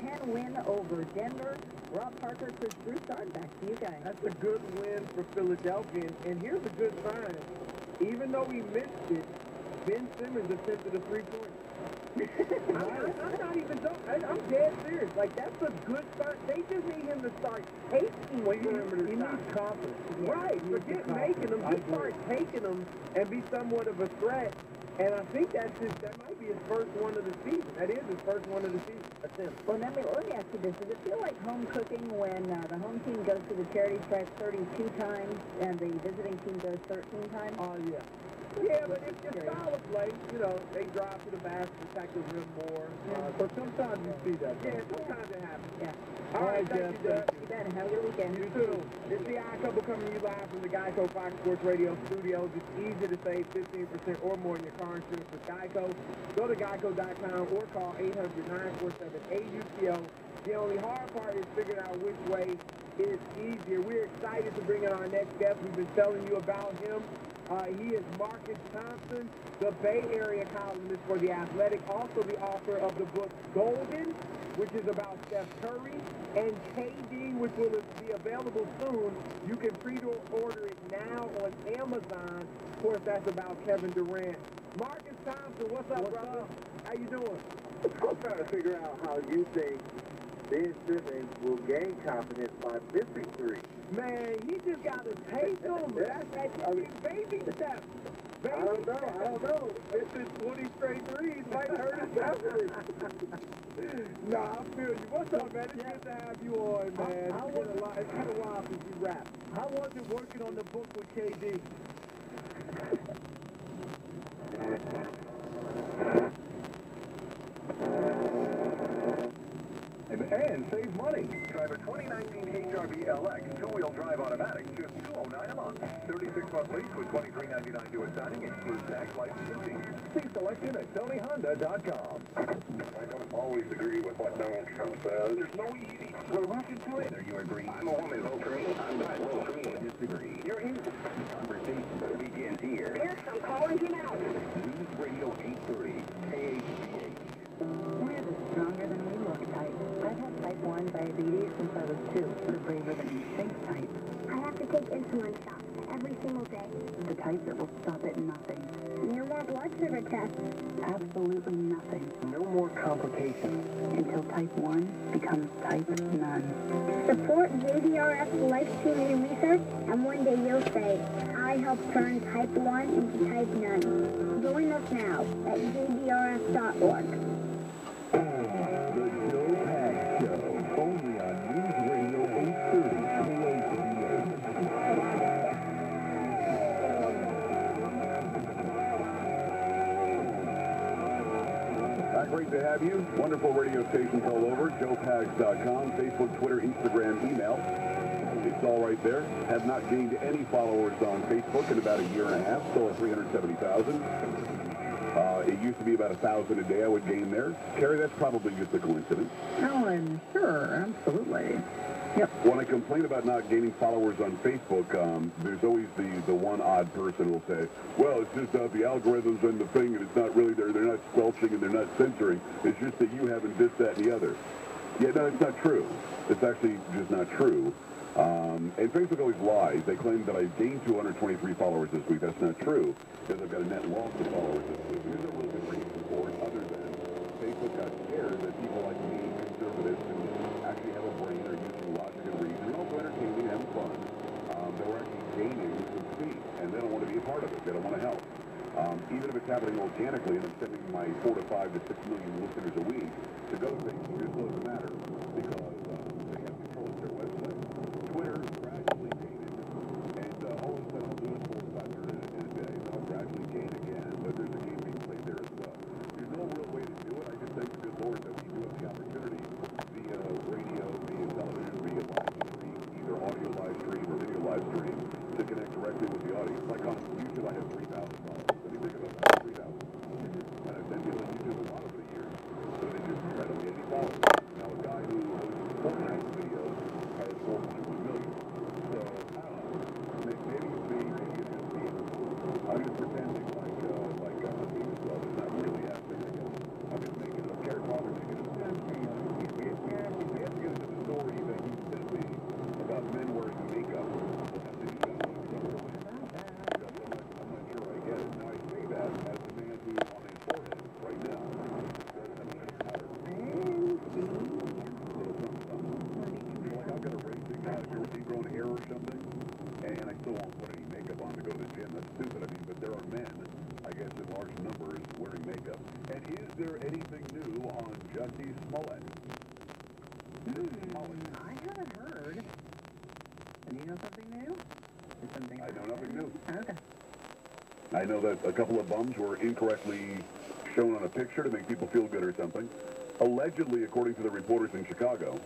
10 win over Denver. Rob Parker, Chris Broussard, back to you guys. That's a good win for Philadelphia. And here's a good sign. Even though he missed it, Ben Simmons attempted a three-pointer. I'm not even joking. I'm dead serious. Like, that's a good start. They just need him to start taking perimeter He shots. needs confidence. Right. Forget making them. Just start taking them and be somewhat of a threat. And I think that might be his first one of the season. That is his first one of the season. Well, let me ask you this. Does it feel like home cooking when the home team goes to the charity stripe 32 times and the visiting team goes 13 times? Oh, yeah. Yeah, but it's your style of play. You know, they drive to the basket, attack the rim more. But sometimes you see that. Yeah, sometimes it happens. Yeah. All right, thank you, Doug. You bet. Have a good weekend. You too. It's the Odd Couple coming to you live from the Geico Fox Sports Radio studios. It's easy to save 15% or more in your car insurance with Geico. Go to geico.com or call 800-947-AUTO. The only hard part is figuring out which way is easier. We're excited to bring in our next guest. We've been telling you about him. He is Marcus Thompson, the Bay Area columnist for The Athletic, also the author of the book Golden, which is about Steph Curry, and KD, which will be available soon. You can pre-order it now on Amazon. Of course, that's about Kevin Durant. Marcus Thompson, what's up, brother? How you doing? I'm trying to figure out how you think Ben Simmons will gain confidence by missing three. Man, he just got to take them. That's baby steps. I don't know. Missing 20 straight threes might hurt his confidence. No, I feel you. What's up, man? It's good to have you on, man. It's been a while since you rapped. How was it working on the book with KD? And save money. Drive a 2019 HRV LX two-wheel drive automatic, just $209 a month. 36-month lease with $23.99 due at signing, excludes tax, license, and fees. See selection at TonyHonda.com. I don't always agree with what Donald Trump says. There's no easy solution to it. Whether you agree, I'm a woman, vote for me. I'm not, vote for me. Disagree. You're in. The conversation begins here. Yes, I'm calling him out. News Radio 830, KHBH. We're stronger than we look type. I've had type 1 diabetes since I was 2. We're braver than you think type. I have to take insulin shots every single day. The type that will stop at nothing. No more blood sugar tests. Absolutely nothing. No more complications. Until type 1 becomes type none. Support JDRF's life-changing research, and one day you'll say, I helped turn type 1 into type none. Join us now at jdrf.org. The Joe Pag Show, only on News Radio 830 Great to have you. Wonderful radio stations all over. JoePags.com, Facebook, Twitter, Instagram, email. It's all right there. Have not gained any followers on Facebook in about a year and a half. Still at 370,000. It used to be about 1,000 a day I would gain there. Carrie, that's probably just a coincidence. Oh, I'm sure. Absolutely. Yep. When I complain about not gaining followers on Facebook, there's always the one odd person who will say, well, it's just the algorithms and the thing, and it's not really, they're not squelching and they're not censoring. It's just that you haven't this, that, and the other. Yeah, no, it's not true. It's actually just not true. And Facebook always lies. They claim that I've gained 223 followers this week. That's not true, because I've got a net loss of followers this week. There's no real good reason for it other than Facebook got scared that people like me, conservatives, who actually have a brain, are using logic and reason, and also entertaining and having fun, that we're actually gaining some speed, and they don't want to be a part of it. They don't want to help. Even if it's happening organically, and I'm sending my 4 to 5 to 6 million listeners a week to go Facebook, it doesn't matter, because they have control of their website. Twitter gradually gained, and all of a sudden I'll do it 4 to 500 in a day, and I'll gradually gain again, but there's a game being played there as well. There's no real way to do it. I just thank the good Lord that we do have the opportunity via radio, via television, via live stream, either audio live stream or video live stream, to connect directly with the audience. Like on YouTube, I have 3,000 followers. What do you think about that? 3,000. And I've been dealing with YouTube a lot over the years, so they just, I don't get any followers. own hair or something, and I still won't put any makeup on to go to the gym. That's stupid. I mean, but there are men, I guess, in large numbers wearing makeup. And is there anything new on Jussie Smollett? I haven't heard. Do you know something new? Or something I know nothing new. Okay. I know that a couple of bums were incorrectly shown on a picture to make people feel good or something. Allegedly, according to the reporters in Chicago,